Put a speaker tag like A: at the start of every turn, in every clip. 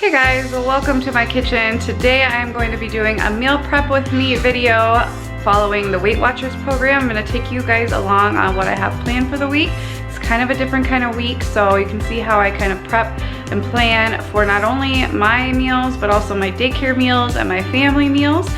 A: Hey guys, welcome to my kitchen. Today I'm going to be doing a meal prep with me video following the Weight Watchers program. I'm going to take you guys along on what I have planned for the week. It's kind of a different kind of week, so you can see how I kind of prep and plan for not only my meals but also my daycare meals and my family meals.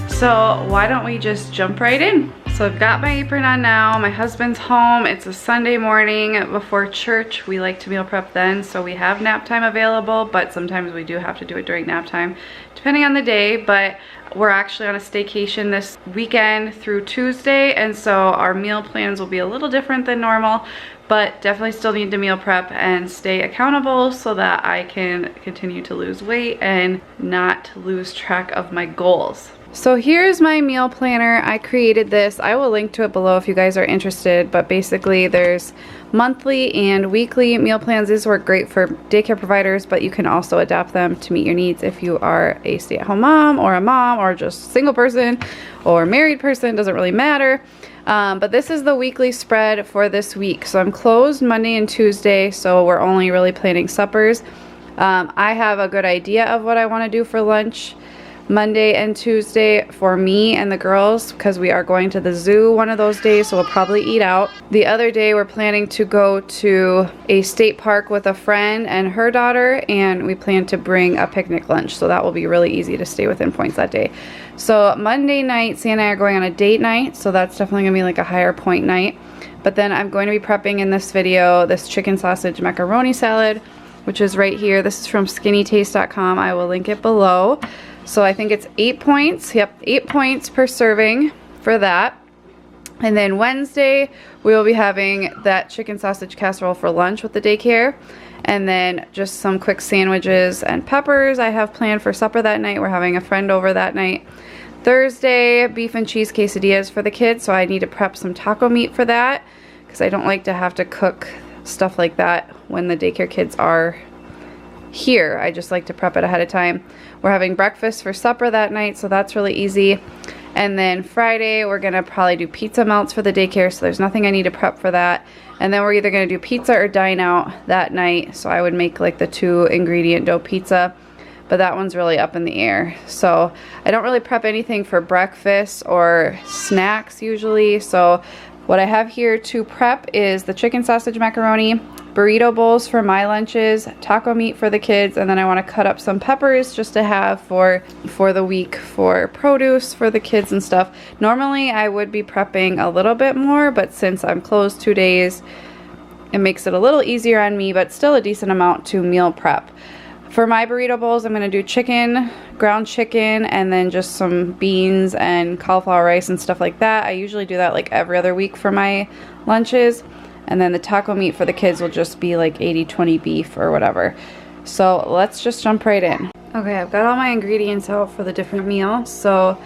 A: So why don't we just jump right in? So I've got my apron on now. My husband's home. It's a Sunday morning before church. We like to meal prep then, so we have nap time available, but sometimes we do have to do it during nap time, depending on the day. But we're actually on a staycation this weekend through Tuesday, and so our meal plans will be a little different than normal, but definitely still need to meal prep and stay accountable so that I can continue to lose weight and not lose track of my goals. So here's my meal planner. I created this. I will link to it below if you guys are interested, but basically there's monthly and weekly meal plans. These work great for daycare providers, but you can also adapt them to meet your needs if you are a stay-at-home mom or just single person or married person, doesn't really matter. But this is the weekly spread for this week. So I'm closed Monday and Tuesday, so we're only really planning suppers. I have a good idea of what I want to do for lunch Monday and Tuesday for me and the girls, because we are going to the zoo one of those days, so we'll probably eat out. The other day we're planning to go to a state park with a friend and her daughter, and we plan to bring a picnic lunch, so that will be really easy to stay within points that day. So Monday night, Sam and I are going on a date night, so that's definitely gonna be like a higher point night. But then I'm going to be prepping in this video this chicken sausage macaroni salad, which is right here. This is from skinnytaste.com. I will link it below. So I think it's 8 points. Yep, 8 points per serving for that. And then Wednesday, we will be having that chicken sausage casserole for lunch with the daycare. And then just some quick sandwiches and peppers I have planned for supper that night. We're having a friend over that night. Thursday, beef and cheese quesadillas for the kids. So I need to prep some taco meat for that, because I don't like to have to cook stuff like that when the daycare kids are here. I just like to prep it ahead of time. We're having breakfast for supper that night, so that's really easy. And then Friday we're gonna probably do pizza melts for the daycare, so there's nothing I need to prep for that. And then we're either gonna do pizza or dine out that night, so I would make like the 2-ingredient dough pizza, but that one's really up in the air. So I don't really prep anything for breakfast or snacks usually. So what I have here to prep is the chicken sausage macaroni, burrito bowls for my lunches, taco meat for the kids, and then I want to cut up some peppers just to have for the week for produce for the kids and stuff. Normally I would be prepping a little bit more, but since I'm closed 2 days, it makes it a little easier on me, but still a decent amount to meal prep. For my burrito bowls, I'm going to do chicken, ground chicken, and then just some beans and cauliflower rice and stuff like that. I usually do that like every other week for my lunches. And then the taco meat for the kids will just be like 80-20 beef or whatever. So let's just jump right in. Okay, I've got all my ingredients out for the different meals. So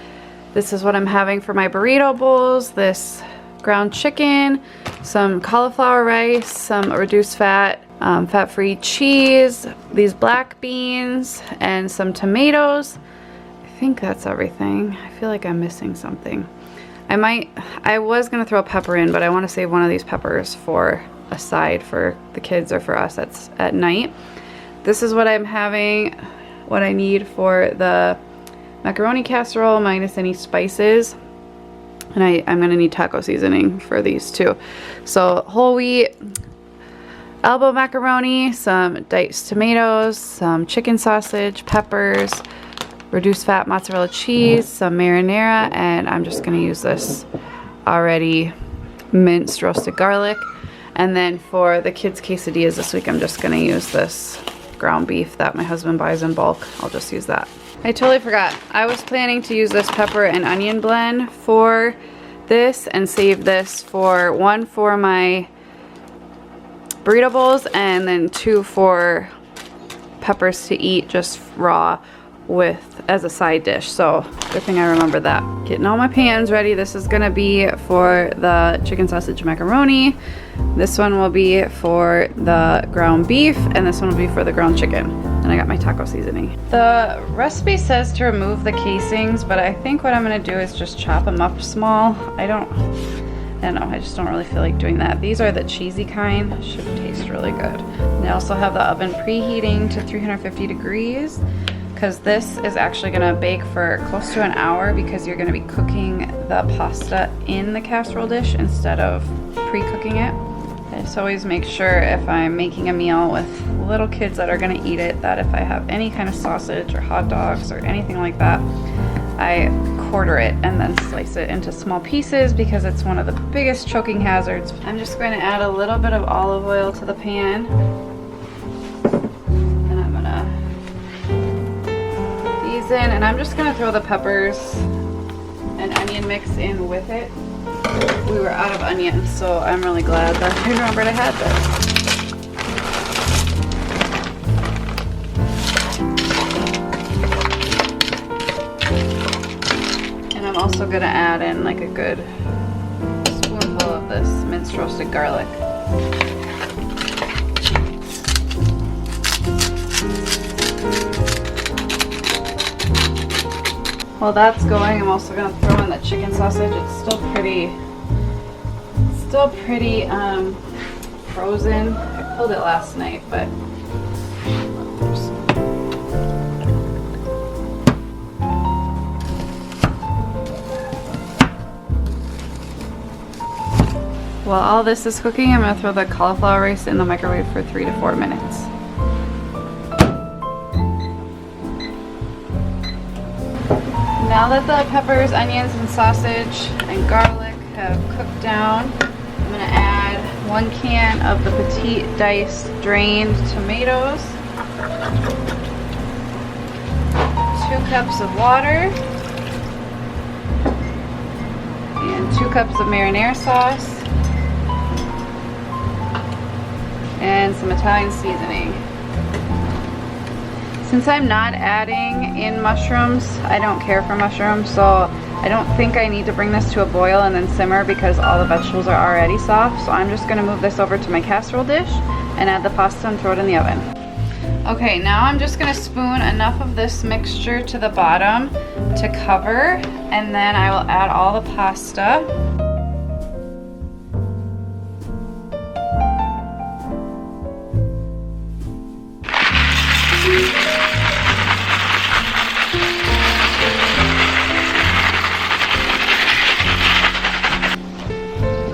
A: this is what I'm having for my burrito bowls. This ground chicken, some cauliflower rice, some reduced fat, fat-free cheese, these black beans, and some tomatoes. I think that's everything. I feel like I'm missing something. I was gonna throw a pepper in, but I want to save one of these peppers for a side for the kids or for us at night. This is what I'm having, what I need for the macaroni casserole minus any spices. And I'm gonna need taco seasoning for these too. So whole wheat, elbow macaroni, some diced tomatoes, some chicken sausage, peppers, reduced fat mozzarella cheese, some marinara, and I'm just going to use this already minced roasted garlic. And then for the kids' quesadillas this week, I'm just going to use this ground beef that my husband buys in bulk. I'll just use that. I totally forgot. I was planning to use this pepper and onion blend for this and save this for one for my burrito bowls and then 2 for peppers to eat just raw with as a side dish. So good thing I remember that. Getting all my pans ready. This is gonna be for the chicken sausage macaroni. This one will be for the ground beef, and this one will be for the ground chicken. And I got my taco seasoning. The recipe says to remove the casings, but I think what I'm gonna do is just chop them up small. I I don't know, I just don't really feel like doing that. These are the cheesy kind, should taste really good. And I also have the oven preheating to 350 degrees because this is actually gonna bake for close to an hour because you're gonna be cooking the pasta in the casserole dish instead of pre-cooking it. I just always make sure if I'm making a meal with little kids that are gonna eat it, that if I have any kind of sausage or hot dogs or anything like that, I quarter it and then slice it into small pieces because it's one of the biggest choking hazards. I'm just going to add a little bit of olive oil to the pan. And I'm gonna put these in, and I'm just gonna throw the peppers and onion mix in with it. We were out of onions, so I'm really glad that I remembered I had this. I'm also going to add in like a good spoonful of this minced roasted garlic. While that's going, I'm also going to throw in the chicken sausage. It's still pretty frozen. I pulled it last night, but while all this is cooking, I'm going to throw the cauliflower rice in the microwave for 3 to 4 minutes. Now that the peppers, onions, and sausage and garlic have cooked down, I'm going to add 1 can of the petite diced drained tomatoes, 2 cups of water, and 2 cups of marinara sauce, and some Italian seasoning. Since I'm not adding in mushrooms, I don't care for mushrooms, so I don't think I need to bring this to a boil and then simmer because all the vegetables are already soft. So I'm just gonna move this over to my casserole dish and add the pasta and throw it in the oven. Okay, now I'm just gonna spoon enough of this mixture to the bottom to cover, and then I will add all the pasta.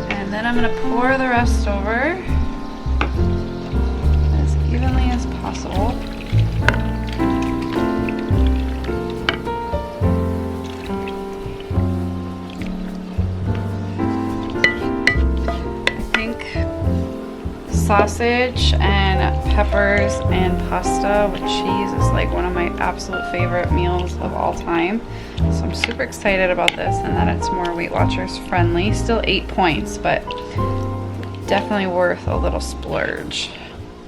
A: And then I'm going to pour the rest over as evenly as possible. I think sausage and peppers and pasta with cheese is like one of my absolute favorite meals of all time. So I'm super excited about this and that it's more Weight Watchers friendly. Still 8 points, but definitely worth a little splurge.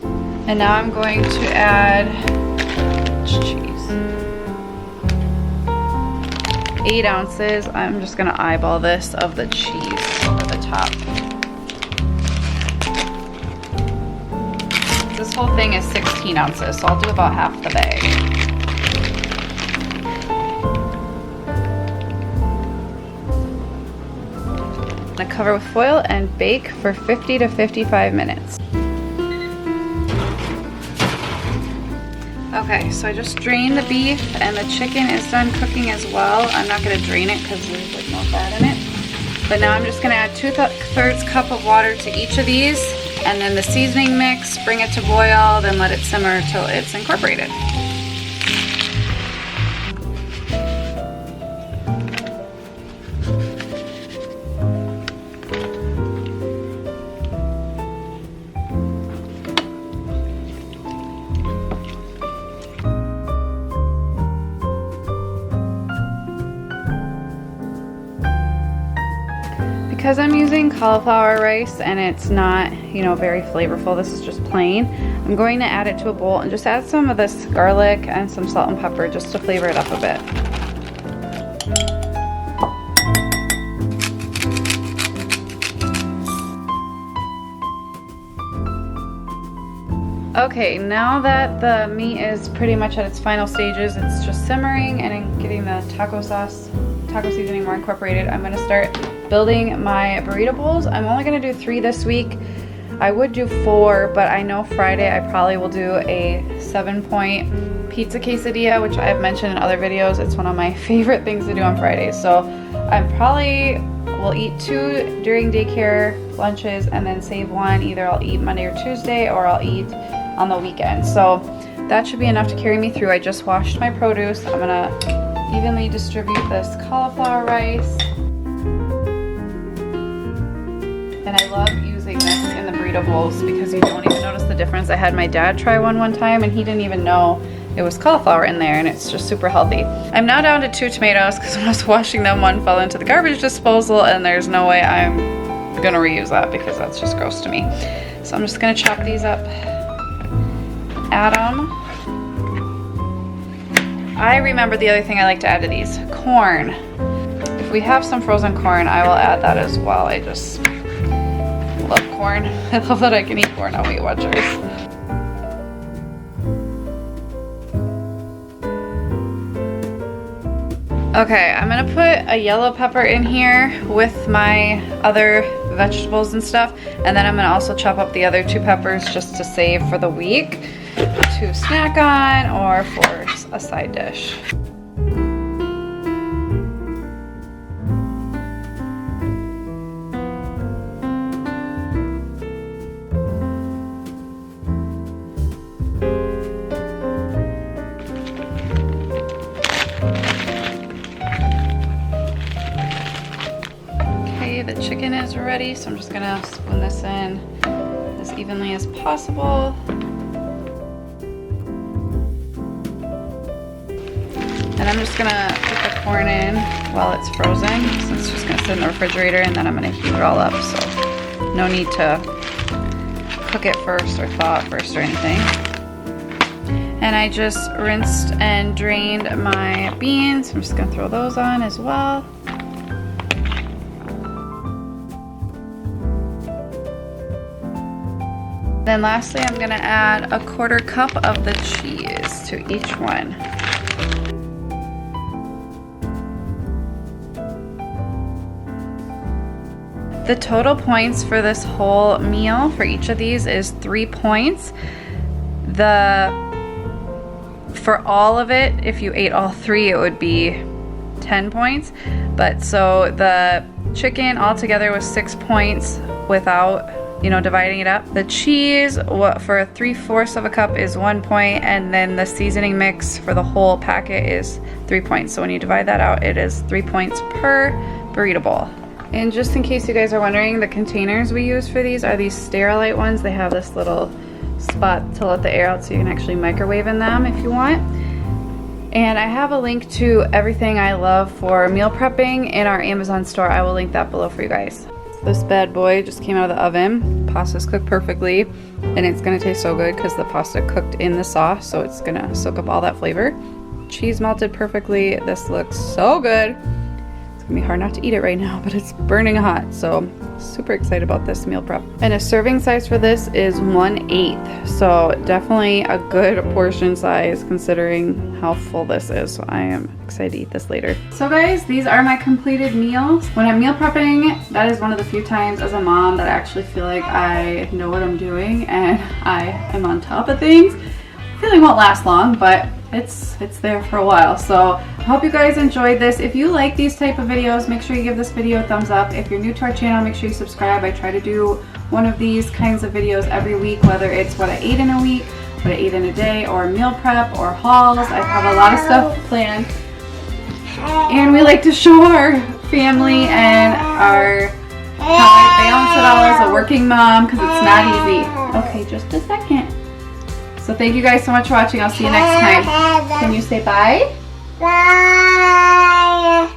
A: And now I'm going to add cheese. 8 ounces. I'm just gonna eyeball this of the cheese over the top. This whole thing is 16 ounces, so I'll do about half the bag. I'm gonna cover with foil and bake for 50 to 55 minutes. Okay, so I just drained the beef and the chicken is done cooking as well. I'm not gonna drain it because there's like no fat in it. But now I'm just gonna add 2/3 cup of water to each of these, and then the seasoning mix, bring it to boil, then let it simmer till it's incorporated. Because I'm using cauliflower rice and it's not, you know, very flavorful, this is just plain, I'm going to add it to a bowl and just add some of this garlic and some salt and pepper just to flavor it up a bit. Okay, now that the meat is pretty much at its final stages, it's just simmering and getting the taco seasoning more incorporated, I'm going to start building my burrito bowls. I'm only gonna do 3 this week. I would do 4, but I know Friday I probably will do a 7-point pizza quesadilla, which I've mentioned in other videos. It's one of my favorite things to do on Fridays. So I probably will eat 2 during daycare lunches and then save 1. Either I'll eat Monday or Tuesday or I'll eat on the weekend. So that should be enough to carry me through. I just washed my produce. I'm gonna evenly distribute this cauliflower rice. And I love using this in the burrito bowls because you don't even notice the difference. I had my dad try one time and he didn't even know it was cauliflower in there, and it's just super healthy. I'm now down to 2 tomatoes because when I was washing them, one fell into the garbage disposal and there's no way I'm gonna reuse that because that's just gross to me. So I'm just gonna chop these up, add them. I remember the other thing I like to add to these, corn. If we have some frozen corn, I will add that as well. I just love corn. I love that I can eat corn on Weight Watchers. Okay, I'm gonna put a yellow pepper in here with my other vegetables and stuff, and then I'm gonna also chop up the other 2 peppers just to save for the week to snack on or for a side dish. The chicken is ready, so I'm just gonna spoon this in as evenly as possible. And I'm just gonna put the corn in while it's frozen, so it's just gonna sit in the refrigerator, and then I'm gonna heat it all up, so no need to cook it first or thaw it first or anything. And I just rinsed and drained my beans. I'm just gonna throw those on as well. Then lastly, I'm gonna add a 1/4 cup of the cheese to each one. The total points for this whole meal for each of these is 3 points. For all of it, if you ate all 3, it would be 10 points. But so the chicken altogether was 6 points without, you know, dividing it up. The cheese, for 3/4 of a cup is 1 point, and then the seasoning mix for the whole packet is 3 points. So when you divide that out, it is 3 points per burrito bowl. And just in case you guys are wondering, the containers we use for these are these Sterilite ones. They have this little spot to let the air out so you can actually microwave in them if you want. And I have a link to everything I love for meal prepping in our Amazon store. I will link that below for you guys. This bad boy just came out of the oven. Pasta's cooked perfectly, and it's gonna taste so good because the pasta cooked in the sauce, so it's gonna soak up all that flavor. Cheese melted perfectly. This looks so good. It's gonna be hard not to eat it right now, but it's burning hot, so super excited about this meal prep. And a serving size for this is 1/8, so definitely a good portion size considering how full this is. So I am excited to eat this later. So guys, these are my completed meals. When I'm meal prepping, that is one of the few times as a mom that I actually feel like I know what I'm doing and I am on top of things. Feeling won't last long, but it's there for a while. So I hope you guys enjoyed this. If you like these type of videos, make sure you give this video a thumbs up. If you're new to our channel, make sure you subscribe. I try to do one of these kinds of videos every week, whether it's what I ate in a week, what I ate in a day, or meal prep, or hauls. I have a lot of stuff planned. And we like to show our family and how I balance it all as a working mom, because it's not easy. Okay, just a second. So thank you guys so much for watching. I'll see you next time. Can you say bye? Bye.